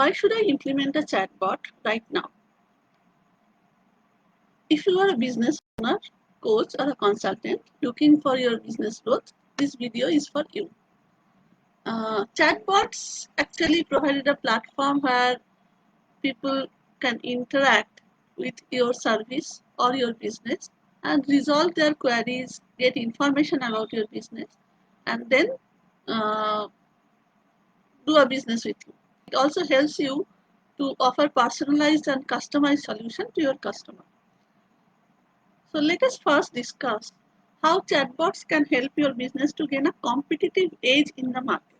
why should I implement a chatbot right now? If you are a business owner, coach, or a consultant looking for your business growth, this video is for you. Chatbots actually provided a platform where people can interact with your service or your business and resolve their queries, get information about your business, and then uh, do a business with you. It also helps you to offer personalized and customized solution to your customer. So let us first discuss how chatbots can help your business to gain a competitive edge in the market.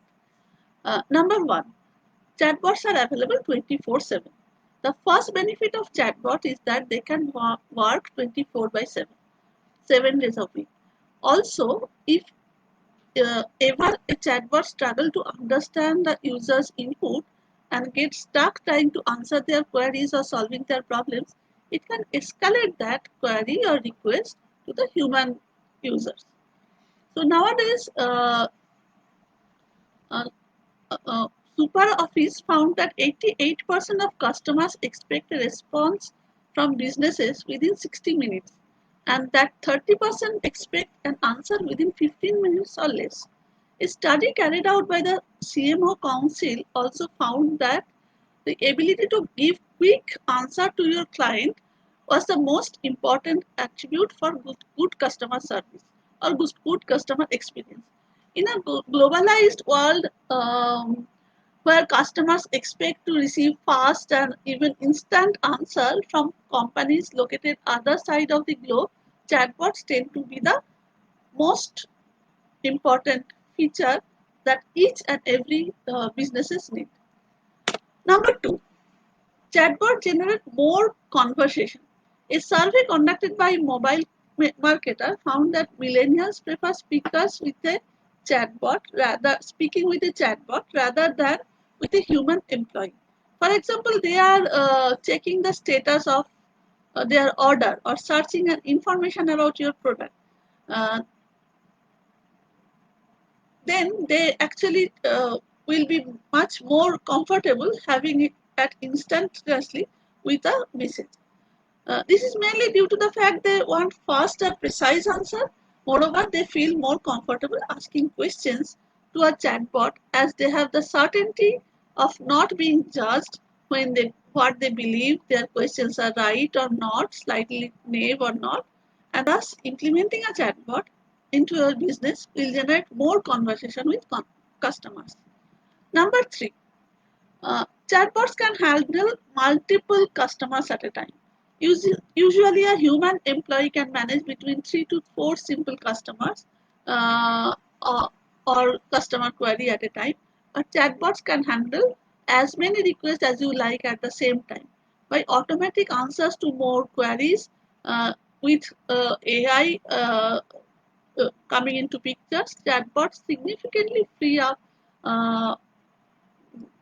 Number one, chatbots are available 24/7. The first benefit of chatbot is that they can work 24 by 7, 7 days a week. Also, if ever a chatbot struggle to understand the user's input and get stuck trying to answer their queries or solving their problems, it can escalate that query or request to the human users. So nowadays, uh, Super Office found that 88% of customers expect a response from businesses within 60 minutes, and that 30% expect an answer within 15 minutes or less. A study carried out by the CMO Council also found that the ability to give quick answer to your client was the most important attribute for good customer service or good customer experience. In a globalized world, where customers expect to receive fast and even instant answer from companies located other side of the globe, chatbots tend to be the most important feature that each and every businesses need. Number two, chatbot generate more conversation. A survey conducted by mobile marketer found that millennials prefer speaking with a chatbot rather than with a human employee. For example, they are checking the status of their order or searching an information about your product. Uh, then they actually will be much more comfortable having it at instantaneously with a message. This is mainly due to the fact they want fast and precise answer. Moreover, they feel more comfortable asking questions to a chatbot as they have the certainty of not being judged when they what they believe their questions are right or not, slightly naive or not, and thus implementing a chatbot into your business will generate more conversation with customers. Number three, chatbots can handle multiple customers at a time. Usually, a human employee can manage between 3 to 4 simple customers uh, or, or customer query at a time. But chatbots can handle as many requests as you like at the same time. By automatic answers to more queries with AI coming into pictures, chatbots significantly free up uh,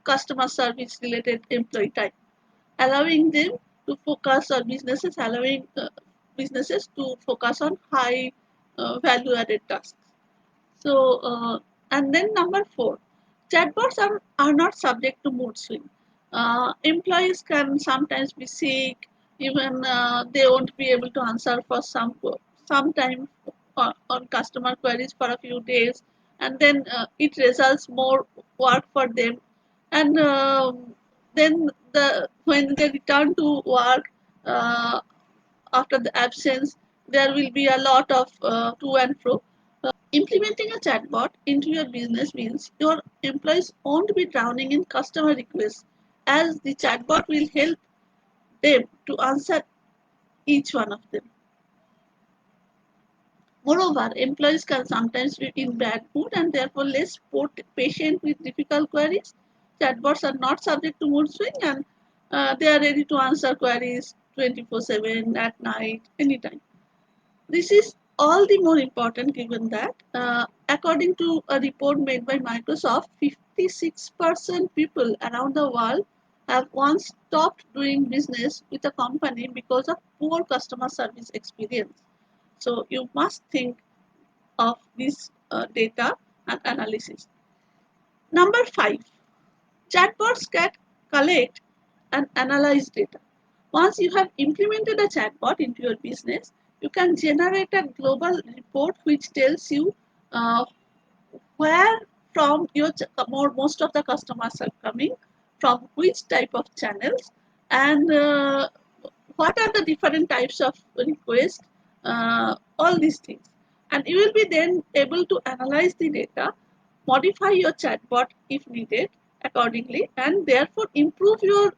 customer service related employee time, allowing them to focus on allowing businesses to focus on high value added tasks. So, and then number four, chatbots are not subject to mood swing. Employees can sometimes be sick, even they won't be able to answer for some time on customer queries for a few days, and then it results more work for them. And then when they return to work uh, after the absence, there will be a lot of to and fro. Implementing a chatbot into your business means your employees won't be drowning in customer requests, as the chatbot will help them to answer each one of them. Moreover, employees can sometimes be in bad mood and therefore less patient with difficult queries. Chatbots are not subject to mood swing, and they are ready to answer queries 24/7 at night, anytime. This is all the more important given that, according to a report made by Microsoft, 56% people around the world have once stopped doing business with a company because of poor customer service experience. So you must think of this data and analysis. Number five, chatbots collect and analyze data. Once you have implemented a chatbot into your business, you can generate a global report which tells you uh, where from your most of the customers are coming, from which type of channels, and what are the different types of requests, all these things. And you will be then able to analyze the data, modify your chatbot if needed accordingly, and therefore improve your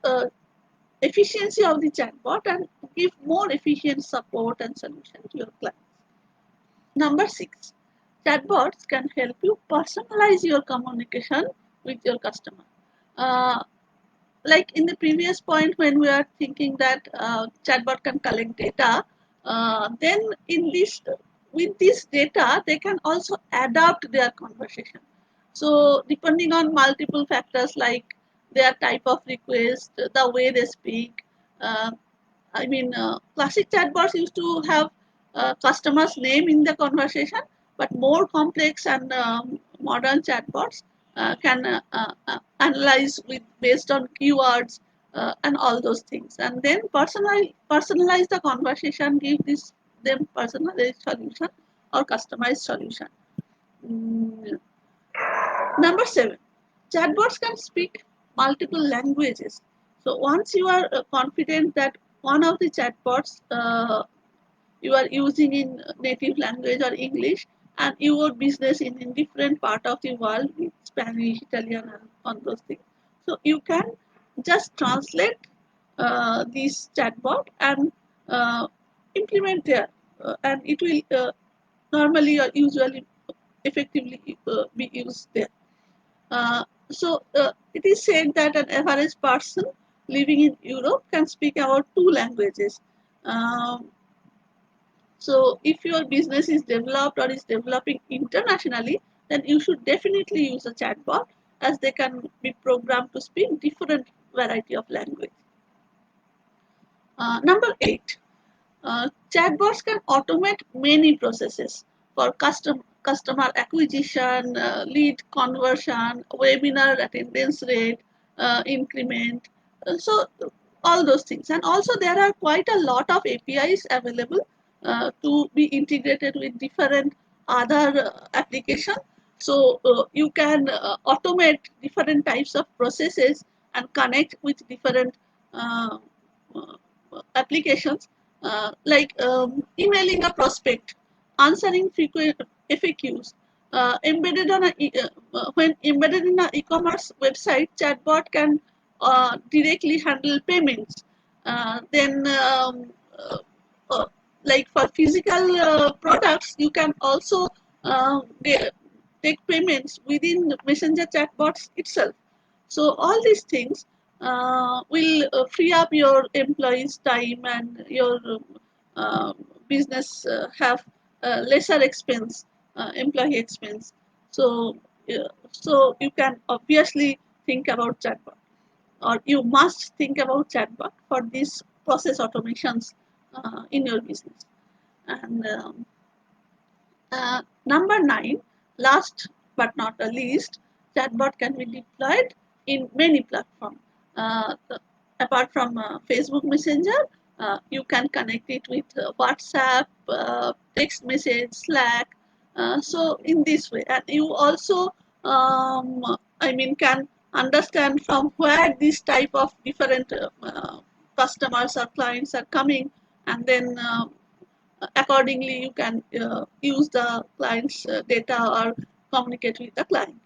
efficiency of the chatbot and give more efficient support and solution to your clients. Number 6, chatbots can help you personalize your communication with your customer. Uh, like in the previous point when we are thinking that chatbot can collect data, then in this with this data they can also adapt their conversation. So depending on multiple factors like their type of request, the way they speak, uh, classic chatbots used to have customer's name in the conversation, but more complex and modern chatbots can analyze with based on keywords and all those things, and then personalize the conversation, give this them personalized solution or customized solution. Mm, Number 7, chatbots can speak multiple languages. So once you are confident that one of the chatbots you are using in native language or English, and your business in different part of the world with Spanish, Italian, and on those things. So you can just translate this chatbot and uh, implement there, and it will normally or usually effectively be used there. It is said that an average person living in Europe can speak about 2 languages. Um, so if your business is developed or is developing internationally, then you should definitely use a chatbot as they can be programmed to speak different variety of language. Number 8, chatbots can automate many processes for customer acquisition, lead conversion, webinar attendance rate, increment. So all those things, and also there are quite a lot of APIs available to be integrated with different other applications. So you can automate different types of processes and connect with different uh, uh, applications like emailing a prospect, answering frequent FAQs, when embedded in an e-commerce website, chatbot can directly handle payments. Then, uh, like for physical products, you can also take payments within messenger chatbots itself. So all these things will free up your employees' time, and your uh, business have lesser expense, employee expense. So, so you can obviously think about chatbot, or you must think about chatbot for these process automations in your business. And number 9, last but not the least, chatbot can be deployed in many platforms. Apart from Facebook Messenger, you can connect it with WhatsApp, text message, Slack. So in this way, and you also, can understand from where this type of different customers or clients are coming, and then accordingly you can use the client's data or communicate with the client.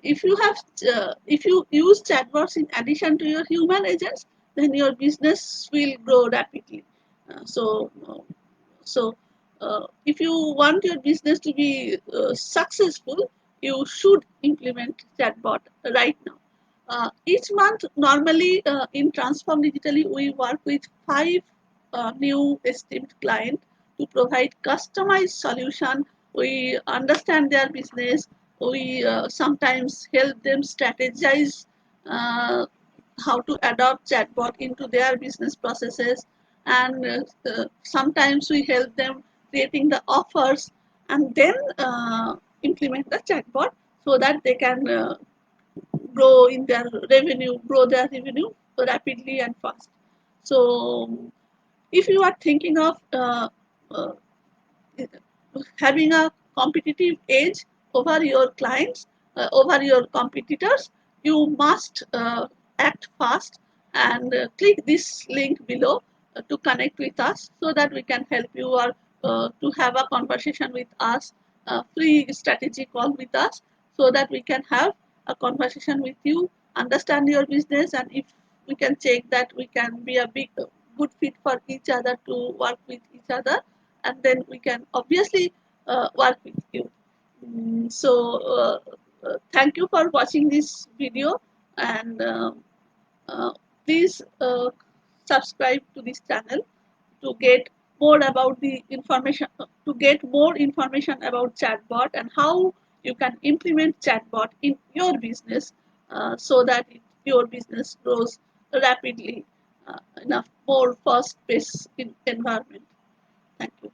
If you use chatbots in addition to your human agents, then your business will grow rapidly. If you want your business to be successful, you should implement chatbot right now. Each month, normally in Transform Digitally, we work with 5 new esteemed clients to provide customized solution. We understand their business. We sometimes help them strategize uh, how to adopt chatbot into their business processes, and sometimes we help them creating the offers, and then implement the chatbot so that they can grow in their revenue, grow their revenue rapidly and fast. So if you are thinking of uh, having a competitive edge over your clients, over your competitors, you must act fast and click this link below to connect with us so that we can help you, or to have a conversation with us, a free strategy call with us, so that we can have a conversation with you, understand your business, and if we can check that we can be a big good fit for each other to work with each other, and then we can obviously work with you. Thank you for watching this video, and uh, please subscribe to this channel to get more about the information, to get more information about chatbot and how you can implement chatbot in your business, so that your business grows rapidly in a more fast-paced environment. Thank you.